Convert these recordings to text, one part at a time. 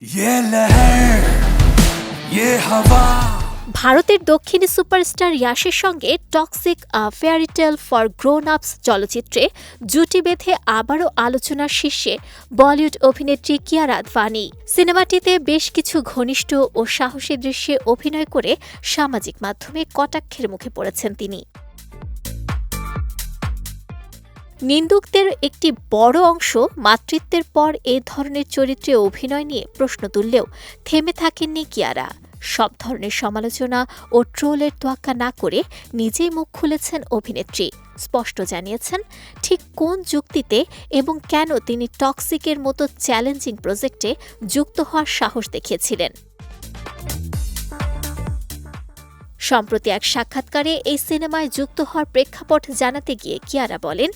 ये लहर ये हवा ভারতের দক্ষিণী সুপারস্টার ইয়াশের সঙ্গে টক্সিক ফেয়ারিটেল ফর গ্রোন আপস চলচ্চিত্রে জুটি বেঁধে আবারও আলোচনার শীর্ষে বলিউড অভিনেত্রী কিয়ারা আদভানি। সিনেমাটিতে বেশ কিছু ঘনিষ্ঠ ও সাহসী দৃশ্যে অভিনয় করে সামাজিক মাধ্যমে কটাক্ষের মুখে পড়েছেন তিনি। নিন্দুকদের একটি বড় অংশ মাতৃত্বের পর এ ধরনের চরিত্রে অভিনয় নিয়ে প্রশ্ন তুললেও থেমে থাকেননি কিয়ারা। সব ধরনের সমালোচনা ও ট্রোলের তোয়াক্কা না করে নিজেই মুখ খুলেছেন অভিনেত্রী। স্পষ্ট জানিয়েছেন ঠিক কোন যুক্তিতে এবং কেন তিনি টক্সিকের মতো চ্যালেঞ্জিং প্রজেক্টে যুক্ত হওয়ার সাহস দেখিয়েছিলেন। সম্প্রতি এক সাক্ষাৎকারে এই সিনেমায় যুক্ত হওয়ার প্রেক্ষাপট জানাতে গিয়ে কিয়ারা বলেন,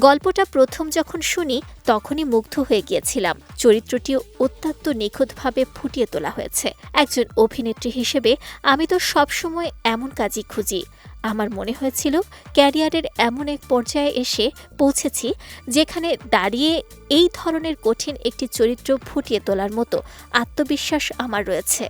গল্পটা প্রথম যখন শুনি তখনই মুগ্ধ হয়ে গিয়েছিলাম। চরিত্রটি অত্যন্ত নিখুঁতভাবে ফুটিয়ে তোলা হয়েছে। একজন অভিনেত্রী হিসেবে আমি তো সবসময় এমন কাজই খুঁজি। আমার মনে হয়েছিল ক্যারিয়ারের এমন এক পর্যায়ে এসে পৌঁছেছি যেখানে দাঁড়িয়ে এই ধরনের কঠিন একটি চরিত্র ফুটিয়ে তোলার মতো আত্মবিশ্বাস আমার রয়েছে।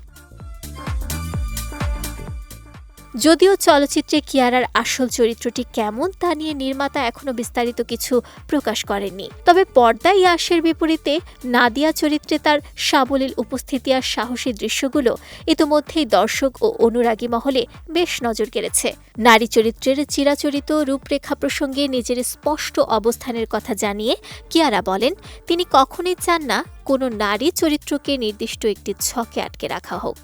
যদিও চলচ্চিত্রে কিয়ারার আসল চরিত্রটি কেমন তা নিয়ে নির্মাতা এখনও বিস্তারিত কিছু প্রকাশ করেননি। তবে পর্দায় ইয়াশের বিপরীতে নাদিয়া চরিত্রে তার সাবলীল উপস্থিতি আর সাহসী দৃশ্যগুলো ইতোমধ্যেই দর্শক ও অনুরাগী মহলে বেশ নজর কেড়েছে। নারী চরিত্রের চিরাচরিত রূপরেখা প্রসঙ্গে নিজের স্পষ্ট অবস্থানের কথা জানিয়ে কিয়ারা বলেন, তিনি কখনোই চান না কোনো নারী চরিত্রকে নির্দিষ্ট একটি ছকে আটকে রাখা হোক।